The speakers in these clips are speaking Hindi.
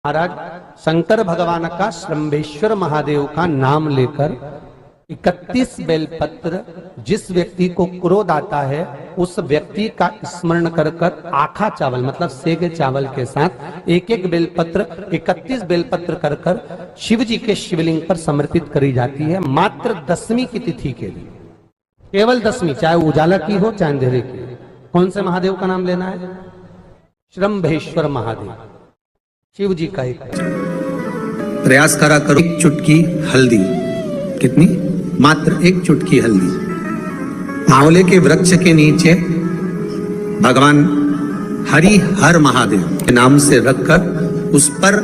महाराज शंकर भगवान का श्रंभेश्वर महादेव का नाम लेकर 31 बेलपत्र जिस व्यक्ति को क्रोध आता है उस व्यक्ति का स्मरण कर कर आखा चावल मतलब सेगे चावल के साथ एक एक बेलपत्र 31 बेलपत्र कर कर शिव जी के शिवलिंग पर समर्पित करी जाती है मात्र दसवीं की तिथि के लिए। केवल दसवीं, चाहे उजाला की हो चाहे अंधेरे की। कौन से महादेव का नाम लेना है? श्रंभेश्वर महादेव, शिव जी का एक प्रयास करा करो। एक चुटकी हल्दी, कितनी? मात्र एक चुटकी हल्दी आंवले के वृक्ष के नीचे भगवान हरि हर महादेव के नाम से रखकर उस पर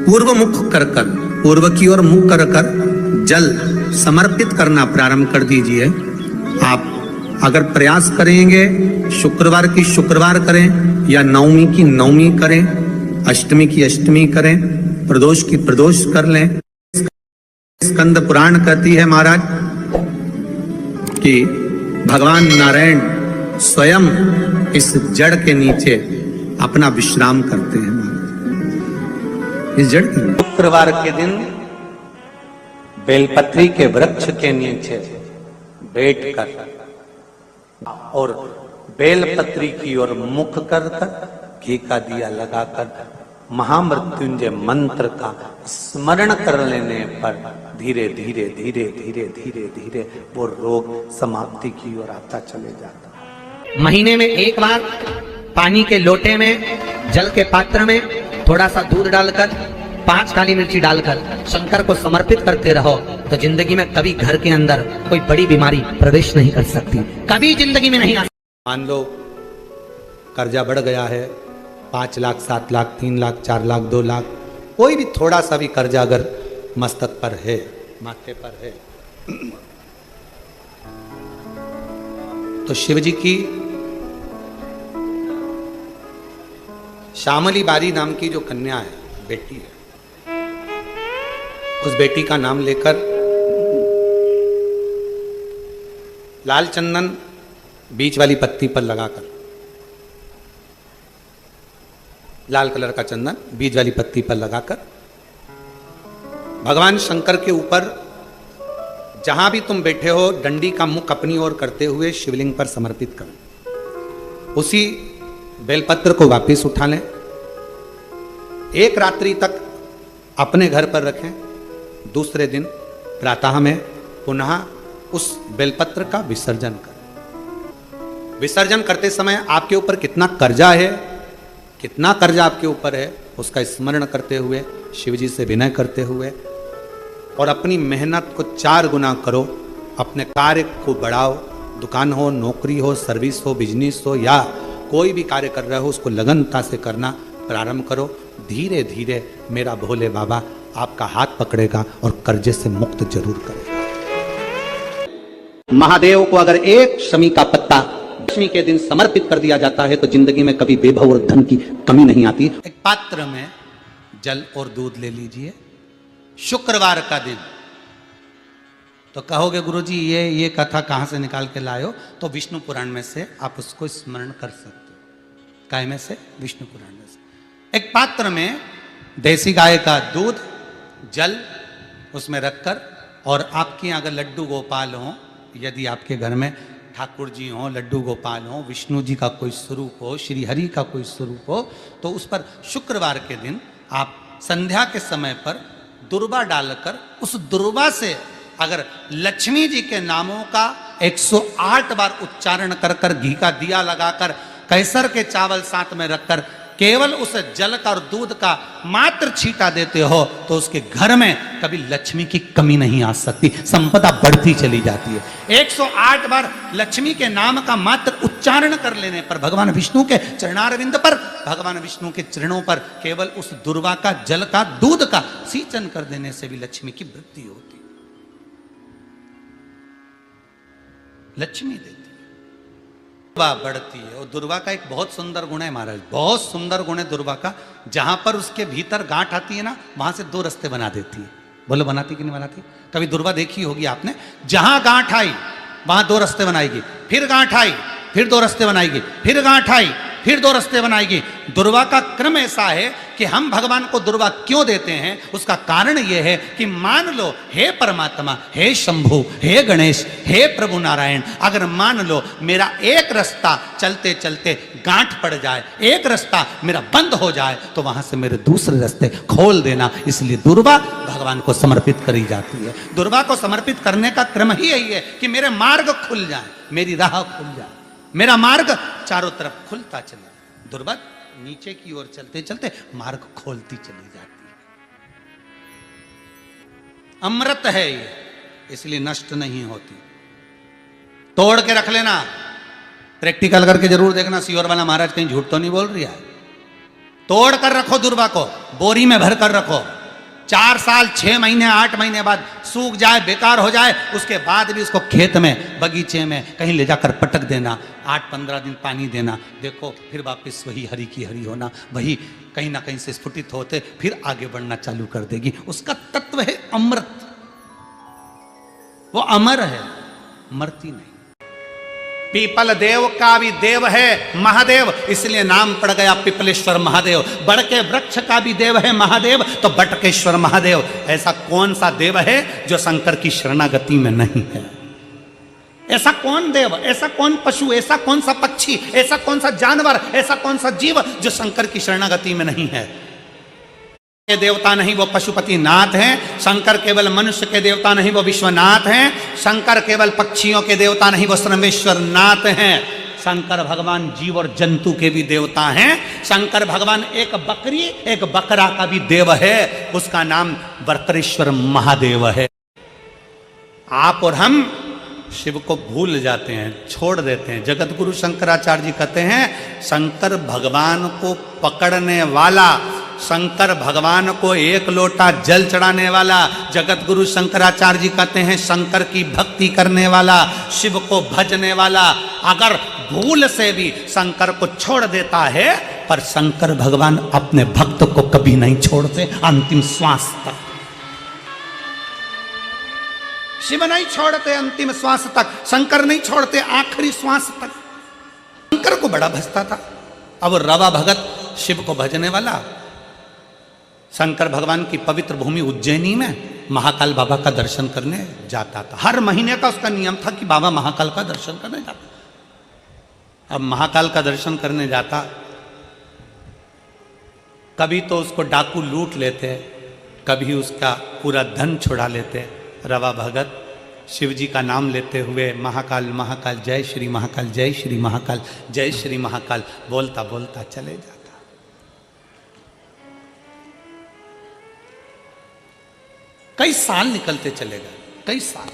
पूर्व मुख कर कर पूर्व की ओर मुख कर कर जल समर्पित करना प्रारंभ कर दीजिए। आप अगर प्रयास करेंगे शुक्रवार की शुक्रवार करें या नवमी की नवमी करें, अष्टमी की अष्टमी करें, प्रदोष की प्रदोष कर लें। स्कंद पुराण कहती है महाराज कि भगवान नारायण स्वयं इस जड़ के नीचे अपना विश्राम करते हैं। महाराज इस जड़ के शुक्रवार के दिन बेलपत्री के वृक्ष के नीचे बैठकर और बेलपत्री की ओर मुख कर घी का दिया लगाकर महामृत्युंजय मंत्र का स्मरण कर लेने पर धीरे धीरे धीरे धीरे धीरे धीरे वो रोग समाप्ति की ओर आता चले जाता है। महीने में एक बार पानी के लोटे में जल के पात्र में थोड़ा सा दूध डालकर 5 काली मिर्ची डालकर शंकर को समर्पित करते रहो तो जिंदगी में कभी घर के अंदर कोई बड़ी बीमारी प्रवेश नहीं कर सकती, कभी जिंदगी में नहीं आ। मान लो कर्जा बढ़ गया है 5 लाख 7 लाख 3 लाख 4 लाख 2 लाख, कोई भी थोड़ा सा भी कर्जा अगर मस्तक पर है, माथे पर है, तो शिव जी की श्यामली बारी नाम की जो कन्या है, बेटी है, उस बेटी का नाम लेकर लाल चंदन बीच वाली पत्ती पर लगाकर, लाल कलर का चंदन बीज वाली पत्ती पर लगाकर भगवान शंकर के ऊपर जहां भी तुम बैठे हो डंडी का मुख अपनी ओर करते हुए शिवलिंग पर समर्पित करो। उसी बेलपत्र को वापस उठा लें, एक रात्रि तक अपने घर पर रखें, दूसरे दिन प्रातः में पुनः उस बेलपत्र का विसर्जन करें। विसर्जन करते समय आपके ऊपर कितना कर्जा है, कितना कर्जा आपके ऊपर है, उसका स्मरण करते हुए शिव जी से विनय करते हुए और अपनी मेहनत को 4 गुना करो, अपने कार्य को बढ़ाओ। दुकान हो, नौकरी हो, सर्विस हो, बिजनेस हो या कोई भी कार्य कर रहे हो उसको लगनता से करना प्रारंभ करो। धीरे धीरे मेरा भोले बाबा आपका हाथ पकड़ेगा और कर्जे से मुक्त जरूर करेगा। महादेव को अगर एक शमी का पत्ता दशमी के दिन समर्पित कर दिया जाता है तो जिंदगी में कभी वैभव और धन की कमी नहीं आती। एक पात्र में जल और दूध ले लीजिए, शुक्रवार का दिन। तो कहोगे गुरुजी ये कथा कहां से निकाल के लाए हो? तो विष्णु पुराण में से आप उसको स्मरण कर सकते हो। काय में से? विष्णु पुराण में से। एक पात्र में देसी गाय का दूध, जल उसमें रखकर और आपके यहाँ अगर लड्डू गोपाल हो, यदि आपके घर में ठाकुर जी हो, लड्डू गोपाल हो, विष्णु जी का कोई स्वरूप हो, श्री हरि का कोई स्वरूप हो, तो उस पर शुक्रवार के दिन आप संध्या के समय पर दुर्वा डालकर उस दुर्वा से अगर लक्ष्मी जी के नामों का 108 बार उच्चारण कर कर घी का दिया लगाकर कैसर के चावल साथ में रखकर केवल उस जल का और दूध का मात्र छींटा देते हो तो उसके घर में कभी लक्ष्मी की कमी नहीं आ सकती, संपदा बढ़ती चली जाती है। 108 बार लक्ष्मी के नाम का मात्र उच्चारण कर लेने पर भगवान विष्णु के चरणारविंद पर, भगवान विष्णु के चरणों पर केवल उस दुर्वा का जल का दूध का सींचन कर देने से भी लक्ष्मी की वृद्धि होती, लक्ष्मी देती, दुर्वा बढ़ती है। और दुर्वा का एक बहुत सुंदर गुण है महाराज, बहुत सुंदर गुण है दुर्वा का। जहां पर उसके भीतर गांठ आती है ना, वहां से 2 रास्ते बना देती है। बोलो बनाती कि नहीं बनाती? कभी दुर्वा देखी होगी आपने? जहां गांठ आई वहां 2 रास्ते बनाएगी, फिर गांठ आई फिर 2 रास्ते बनाएगी, फिर गांठ आई फिर 2 रास्ते बनाएगी। दुर्वा का क्रम ऐसा है कि हम भगवान को दुर्वा क्यों देते हैं, उसका कारण यह है कि मान लो हे परमात्मा, हे शंभु, हे गणेश, हे प्रभु नारायण, अगर मान लो मेरा एक रास्ता चलते चलते गांठ पड़ जाए, एक रास्ता मेरा बंद हो जाए, तो वहां से मेरे दूसरे रास्ते खोल देना। इसलिए दुर्वा भगवान को समर्पित करी जाती है। दुर्वा को समर्पित करने का क्रम ही यही है कि मेरे मार्ग खुल जाए, मेरी राह खुल जाए, मेरा मार्ग चारों तरफ खुलता चले। दुर्वा नीचे की ओर चलते चलते मार्ग खोलती चली जाती है। अमृत है ये, इसलिए नष्ट नहीं होती। तोड़ के रख लेना, प्रैक्टिकल करके जरूर देखना, सीवर वाला महाराज कहीं झूठ तो नहीं बोल रही है। तोड़ कर रखो दुर्वा को, बोरी में भर कर रखो। 4 साल 6 महीने 8 महीने बाद सूख जाए, बेकार हो जाए, उसके बाद भी उसको खेत में, बगीचे में कहीं ले जाकर पटक देना, 8-15 दिन पानी देना, देखो फिर वापस वही हरी की हरी होना, वही कहीं ना कहीं से स्फुटित होते फिर आगे बढ़ना चालू कर देगी। उसका तत्व है अमृत, वो अमर है, मरती नहीं। पीपल देव का भी देव है महादेव, इसलिए नाम पड़ गया पिपलेश्वर महादेव। बड़ के वृक्ष का भी देव है महादेव, तो बटकेश्वर महादेव। ऐसा कौन सा देव है जो शंकर की शरणागति में नहीं है? ऐसा कौन देव, ऐसा कौन पशु, ऐसा कौन सा पक्षी, ऐसा कौन सा जानवर, ऐसा कौन सा जीव जो शंकर की शरणागति में नहीं है? के देवता नहीं वो पशुपति नाथ हैं, शंकर केवल मनुष्य के देवता नहीं वो विश्वनाथ हैं, शंकर केवल पक्षियों के देवता नहीं वो सर्वेश्वर नाथ हैं, शंकर भगवान जीव और जंतु के भी देवता हैं। शंकर भगवान एक बकरी एक बकरा का भी देव है, उसका नाम बर्करेश्वर महादेव है। आप और हम शिव को भूल जाते हैं, छोड़ देते हैं। जगत गुरु शंकराचार्य जी कहते हैं शंकर भगवान को पकड़ने वाला, शंकर भगवान को एक लोटा जल चढ़ाने वाला, जगत गुरु शंकराचार्य जी कहते हैं शंकर की भक्ति करने वाला, शिव को भजने वाला, अगर भूल से भी शंकर को छोड़ देता है, पर शंकर भगवान अपने भक्त को कभी नहीं छोड़ते अंतिम श्वास तक। शिव नहीं छोड़ते अंतिम श्वास तक, शंकर नहीं छोड़ते आखिरी श्वास तक। शंकर को बड़ा भजता था। अब रवा भगत शिव को भजने वाला शंकर भगवान की पवित्र भूमि उज्जैनी में महाकाल बाबा का दर्शन करने जाता था। हर महीने का उसका नियम था कि बाबा महाकाल का दर्शन करने जाता। अब महाकाल का दर्शन करने जाता, कभी तो उसको डाकू लूट लेते, कभी उसका पूरा धन छुड़ा लेते। रवा भगत शिव जी का नाम लेते हुए महाकाल महाकाल जय श्री महाकाल, जय श्री महाकाल, जय श्री महाकाल बोलता बोलता चले जाता। कई साल निकलते चले गए, कई साल।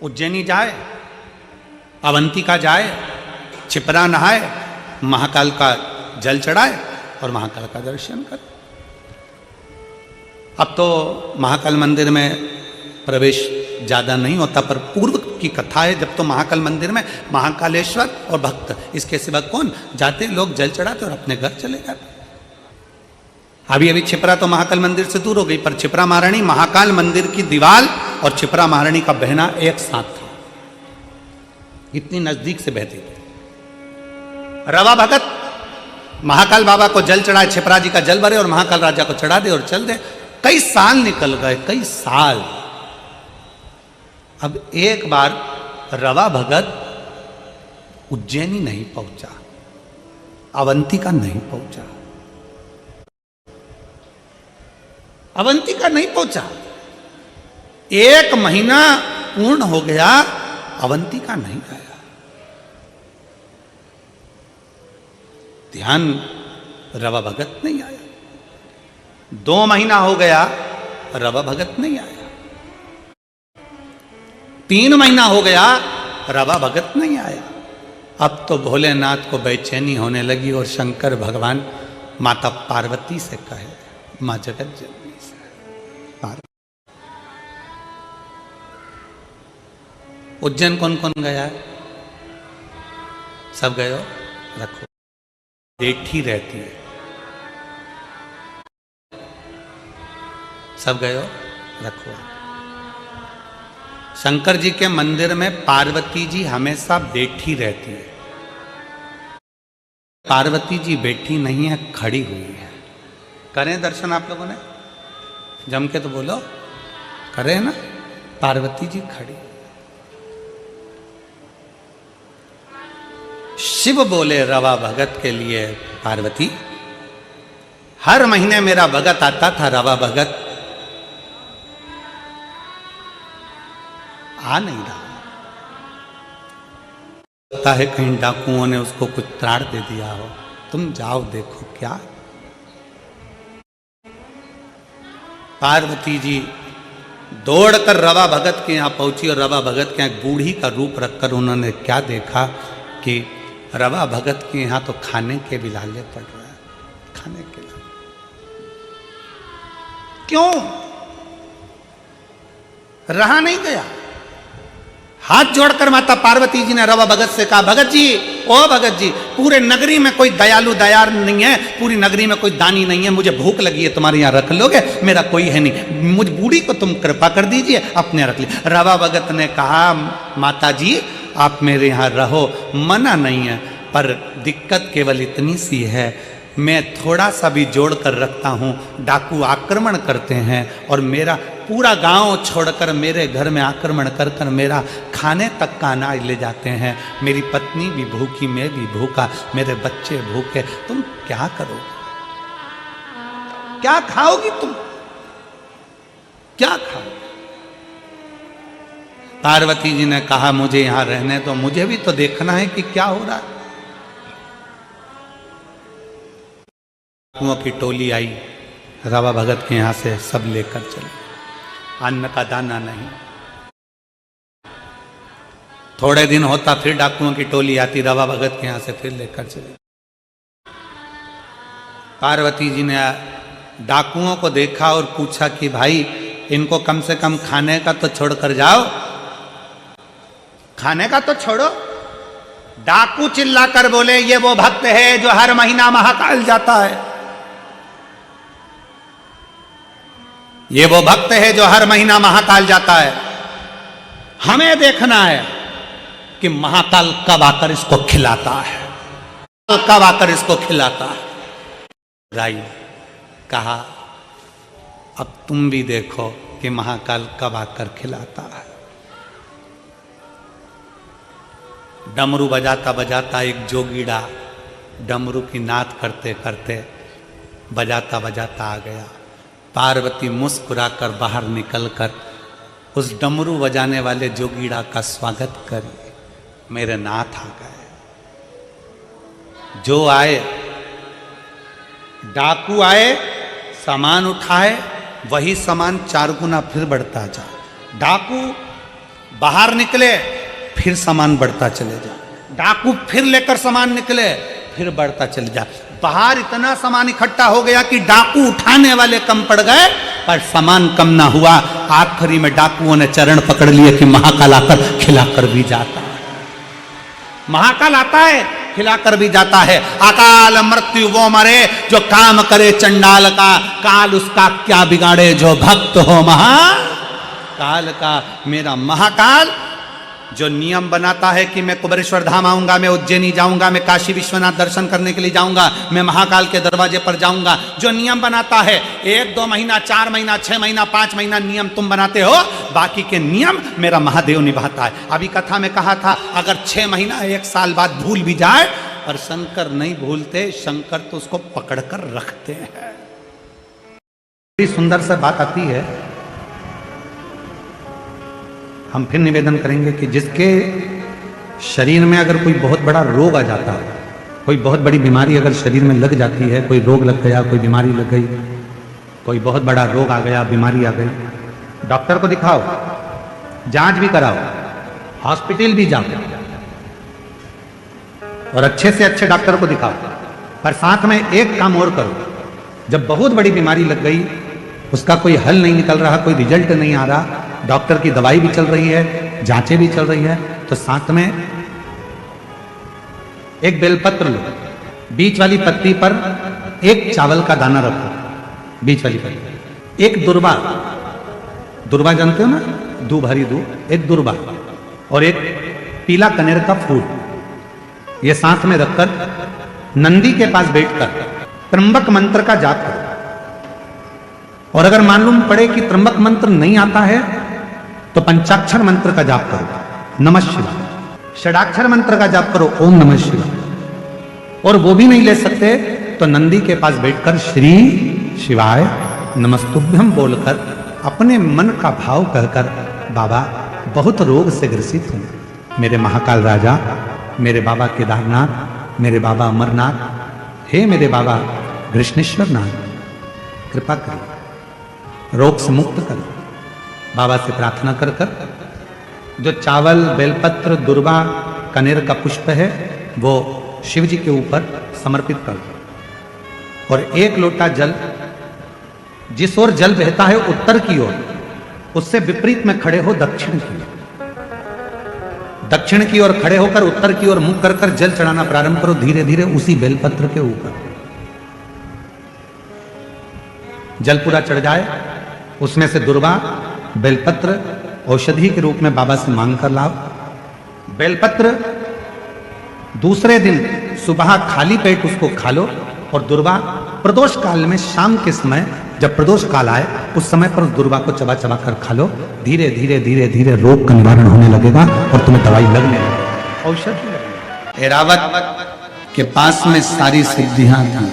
उज्जैनी जाए, अवंतिका जाए, छिपरा नहाए, महाकाल का जल चढ़ाए और महाकाल का दर्शन करे। अब तो महाकाल मंदिर में प्रवेश ज़्यादा नहीं होता, पर पूर्व की कथा है जब तो महाकाल मंदिर में महाकालेश्वर और भक्त, इसके सिवा कौन जाते? लोग जल चढ़ाते और अपने घर चले जाते। अभी अभी छिपरा तो महाकाल मंदिर से दूर हो गई, पर छिपरा महारानी महाकाल मंदिर की दीवार और छिपरा महारानी का बहना एक साथ था, इतनी नजदीक से बहती थी। रवा भगत महाकाल बाबा को जल चढ़ाए, छिपरा जी का जल भरे और महाकाल राजा को चढ़ा दे और चल दे। कई साल निकल गए, कई साल। अब एक बार रवा भगत उज्जैनी नहीं पहुंचा, अवंतिका नहीं पहुंचा, अवंतिका नहीं पहुंचा। 1 महीना पूर्ण हो गया, अवंतिका नहीं आया। ध्यान, रवा भगत नहीं आया। 2 महीना हो गया, रवा भगत नहीं आया। 3 महीना हो गया, रवा भगत नहीं आया। अब तो भोलेनाथ को बेचैनी होने लगी और शंकर भगवान माता पार्वती से कहे, मां जगत जननी से, उज्जैन कौन कौन गया है? सब गए हो? रखो, बैठी रहती है। सब गए हो? रखो। शंकर जी के मंदिर में पार्वती जी हमेशा बैठी रहती है। पार्वती जी बैठी नहीं है, खड़ी हुई है। करें दर्शन आप लोगों ने? जम के तो बोलो, करें ना? पार्वती जी खड़ी। शिव बोले रवा भगत के लिए, पार्वती हर महीने मेरा भगत आता था, रवा भगत आ नहीं रहा। लगता है कहीं डाकुओं ने उसको कुछ त्राड़ दे दिया हो। तुम जाओ देखो क्या। पार्वती जी दौड़कर रवा भगत के यहाँ पहुंची और रवा भगत के यहाँ एक बूढ़ी का रूप रखकर उन्होंने क्या देखा कि रवा भगत के यहाँ तो खाने के भी लाले पड़ रहा है, खाने के लाले। क्यों? रहा नहीं गया। हाथ जोड़कर माता पार्वती जी ने रवा भगत से कहा, भगत जी, ओ भगत जी, पूरे नगरी में कोई दयालु दयार नहीं है, पूरी नगरी में कोई दानी नहीं है, मुझे भूख लगी है, तुम्हारे यहाँ रख लोगे? मेरा कोई है नहीं, मुझ बूढ़ी को तुम कृपा कर दीजिए, अपने रख ली। रवा भगत ने कहा, माता जी आप मेरे यहाँ रहो, मना नहीं है, पर दिक्कत केवल इतनी सी है, मैं थोड़ा सा भी जोड़ कर रखता हूँ, डाकू आक्रमण करते हैं और मेरा पूरा गांव छोड़कर मेरे घर में आक्रमण कर कर मेरा खाने तक का अनाज ले जाते हैं। मेरी पत्नी भी भूखी, मैं भी भूखा, मेरे बच्चे भूखे, तुम क्या करोगे? क्या खाओगी तुम? क्या खाओगे? पार्वती जी ने कहा, मुझे यहां रहने दो, मुझे भी तो देखना है कि क्या हो रहा है। डाकुओं की टोली आई, रवा भगत के यहां से सब लेकर चले, अन्न का दाना नहीं। थोड़े दिन होता फिर डाकुओं की टोली आती, रवा भगत के यहां से फिर लेकर चले। पार्वती जी ने डाकुओं को देखा और पूछा कि भाई इनको कम से कम खाने का तो छोड़ कर जाओ, खाने का तो छोड़ो। डाकू चिल्लाकर बोले, ये वो भक्त है जो हर महीना महाकाल जाता है, ये वो भक्त है जो हर महीना महाकाल जाता है, हमें देखना है कि महाकाल कब आकर इसको खिलाता है, कब आकर इसको खिलाता है। राई कहा, अब तुम भी देखो कि महाकाल कब आकर खिलाता है। डमरू बजाता बजाता एक जोगीड़ा डमरू की नाद करते करते बजाता बजाता आ गया। पार्वती मुस्कुराकर बाहर निकलकर उस डमरू बजाने वाले जोगीड़ा का स्वागत करी, मेरे नाथ आ गए। जो आए, डाकू आए, सामान उठाए, वही सामान 4 गुना फिर बढ़ता जा। डाकू बाहर निकले, फिर सामान बढ़ता चले जा। डाकू फिर लेकर सामान निकले, फिर बढ़ता चले जा। बाहर इतना सामान इकट्ठा हो गया कि डाकू उठाने वाले कम पड़ गए, पर सामान कम ना हुआ। आखिरी में डाकुओं ने चरण पकड़ लिए कि महाकाल आकर खिलाकर भी जाता है, महाकाल आता है खिलाकर भी जाता है। अकाल मृत्यु वो मरे जो काम करे चंडाल का, काल उसका क्या बिगाड़े जो भक्त हो महाकाल का। मेरा महाकाल जो नियम बनाता है कि मैं कुबेरेश्वर धाम आऊंगा, मैं उज्जैनी जाऊंगा, मैं काशी विश्वनाथ दर्शन करने के लिए जाऊंगा, मैं महाकाल के दरवाजे पर जाऊंगा, जो नियम बनाता है 1-2 महीना, 4 महीना, 6 महीना, 5 महीना नियम तुम बनाते हो, बाकी के नियम मेरा महादेव निभाता है। अभी कथा में कहा था, अगर 6 महीना 1 साल बाद भूल भी जाए, पर शंकर नहीं भूलते, शंकर तो उसको पकड़कर रखते हैं। बड़ी सुंदर सा बात आती है, हम फिर निवेदन करेंगे कि जिसके शरीर में अगर कोई बहुत बड़ा रोग आ जाता है, कोई बहुत बड़ी बीमारी अगर शरीर में लग जाती है, कोई रोग लग गया, कोई बीमारी लग गई, कोई बहुत बड़ा रोग आ गया, बीमारी आ गई, डॉक्टर को दिखाओ, जांच भी कराओ, हॉस्पिटल भी जाओ और अच्छे से अच्छे डॉक्टर को दिखाओ। पर साथ में एक काम और करो, जब बहुत बड़ी बीमारी लग गई, उसका कोई हल नहीं निकल रहा, कोई रिजल्ट नहीं आ रहा, डॉक्टर की दवाई भी चल रही है, जांचें भी चल रही है, तो साथ में एक बेलपत्र लो, बीच वाली पत्ती पर एक चावल का दाना रखो, बीच वाली पत्ती, एक दुर्वा, दुर्वा जानते हो ना, दूब, हरी दूब, एक दुर्वा और एक पीला कनेर का फूल, ये साथ में रखकर नंदी के पास बैठकर त्र्यंबक मंत्र का जाप करो। और अगर मालूम पड़े कि त्र्यंबक मंत्र नहीं आता है तो पंचाक्षर मंत्र का जाप करो, नमः शिवाय। षडाक्षर मंत्र का जाप करो, ओम नमः शिवाय। और वो भी नहीं ले सकते तो नंदी के पास बैठकर श्री शिवाय नमस्तुभ्यम बोलकर अपने मन का भाव कहकर, बाबा बहुत रोग से ग्रसित हूं, मेरे महाकाल राजा, मेरे बाबा केदारनाथ, मेरे बाबा अमरनाथ, हे मेरे बाबा कृष्णेश्वर नाथ, कृपा करो, रोग से मुक्त करो। बाबा से प्रार्थना कर कर जो चावल, बेलपत्र, दुर्वा, कनेर का पुष्प है वो शिव जी के ऊपर समर्पित कर दो। और एक लोटा जल, जिस ओर जल बहता है उत्तर की ओर, उससे विपरीत में खड़े हो दक्षिण की ओर। दक्षिण की ओर खड़े होकर उत्तर की ओर मुख कर जल चढ़ाना प्रारंभ करो, धीरे धीरे उसी बेलपत्र के ऊपर। जल पूरा चढ़ जाए, उसमें से दुर्वा, बेलपत्र औषधि के रूप में बाबा से मांग कर लाओ। बेलपत्र दूसरे दिन सुबह खाली पेट उसको खा लो। और दुर्वा प्रदोष काल में शाम के समय, जब प्रदोष काल आए उस समय पर उस दुर्वा को चबा चबा कर खा लो। धीरे धीरे धीरे धीरे रोग का निवारण होने लगेगा और तुम्हें दवाई लगने लगेगी, औषधि लगेगी। एरावत के पास में सारी सिद्धियां थी,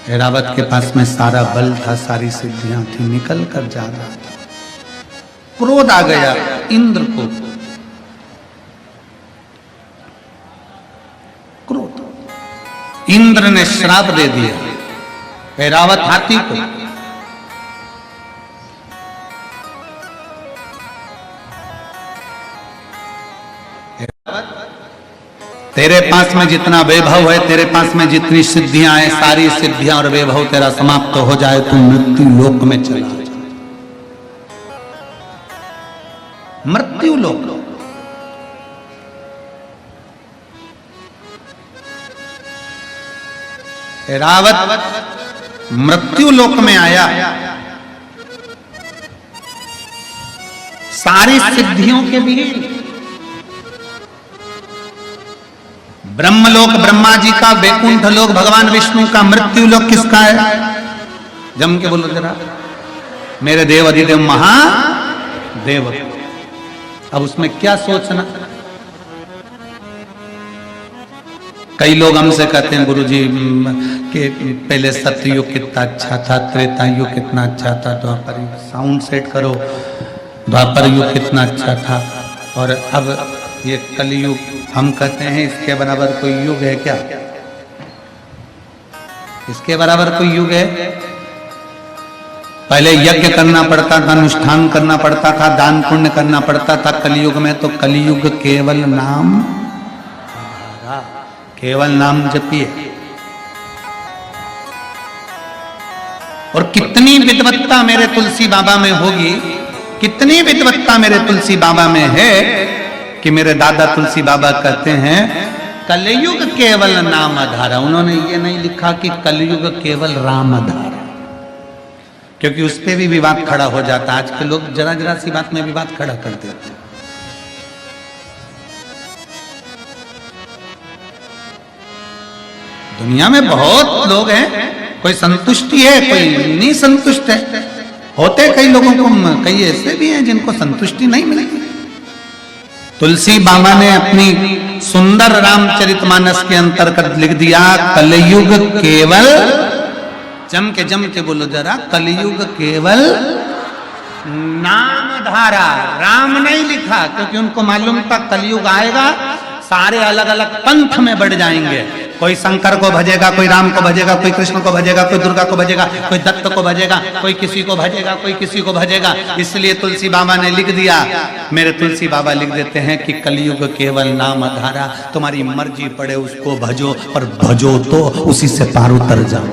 एरावत के पास में सारा बल था, सारी सिद्धियां थी, निकल कर जा रहा था। क्रोध आ गया इंद्र को, क्रोध। इंद्र ने श्राप दे दिया ऐरावत हाथी को। तेरे पास में जितना वैभव है, तेरे पास में जितनी सिद्धियां हैं, सारी सिद्धियां और वैभव तेरा समाप्त हो जाए, तू मृत्यु लोक में चला जा। मृत्यु लोक, ऐरावत मृत्यु लोक में आया। सारी सिद्धियों के बीच ब्रह्मलोक ब्रह्मा जी का, वैकुंठ लोक भगवान विष्णु का, मृत्यु लोक किसका है? जम के बोलो जरा, मेरे देव अधिदेव महादेव। अब उसमें क्या सोचना? कई लोग हमसे कहते हैं गुरुजी कि पहले सतयुग कितना अच्छा था, त्रेता युग कितना अच्छा था, द्वापर युग, साउंड सेट करो, द्वापर युग कितना अच्छा था, और अब ये कलयुग। हम कहते हैं इसके बराबर कोई युग है क्या? इसके बराबर कोई युग है? पहले यज्ञ करना पड़ता था, अनुष्ठान करना पड़ता था, दान पुण्य करना पड़ता था। कलयुग में तो कलयुग केवल नाम, केवल नाम जपिए। और कितनी विद्वत्ता मेरे तुलसी बाबा में होगी, कितनी विद्वत्ता मेरे तुलसी बाबा में है कि मेरे दादा तुलसी बाबा कहते हैं कलयुग केवल नाम आधारा। उन्होंने ये नहीं लिखा कि कलयुग केवल राम आधारा, क्योंकि उस पर भी विवाद खड़ा हो जाता। आज के लोग जरा जरा सी बात में विवाद खड़ा कर देते हैं। दुनिया में बहुत लोग हैं, कोई संतुष्टि है, कोई नहीं संतुष्ट है। होते कई लोगों को, कई ऐसे भी हैं जिनको संतुष्टि नहीं मिलती। तुलसी बाबा ने अपनी सुंदर रामचरितमानस के अंतर्गत लिख दिया, कलयुग केवल, जम के बोलो जरा, कलयुग केवल नाम धारा। राम नहीं लिखा, क्योंकि उनको मालूम था कलयुग आएगा, सारे अलग अलग पंथ में बढ़ जाएंगे। कोई शंकर को भजेगा, कोई राम को भजेगा, कोई कृष्ण को भजेगा, कोई दुर्गा को भजेगा, कोई दत्त को भजेगा, कोई किसी को भजेगा, कोई किसी को भजेगा। इसलिए तुलसी बाबा ने लिख दिया, मेरे तुलसी बाबा लिख देते हैं कि कलयुग केवल नाम आधारा। तुम्हारी मर्जी पड़े उसको भजो, पर भजो तो उसी से पार उतर जाओ।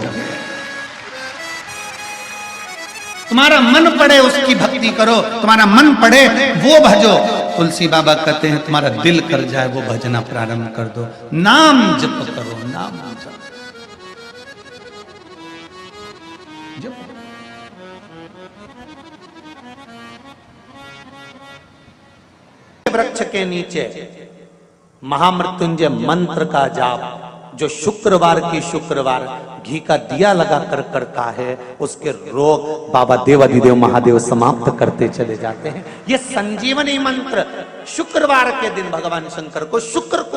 तुम्हारा मन पड़े उसकी भक्ति करो, तुम्हारा मन पड़े वो भजो। तुलसी बाबा कहते हैं तुम्हारा दिल कर जाए वो भजना प्रारंभ कर दो, नाम जप करो, नाम जप। वृक्ष के नीचे महामृत्युंजय मंत्र का जाप जो शुक्रवार की शुक्रवार घी का दिया लगा कर करता है, उसके रोग बाबा देवाधिदेव महादेव समाप्त करते चले जाते हैं। ये संजीवनी मंत्र शुक्रवार के दिन भगवान शंकर को शुक्र को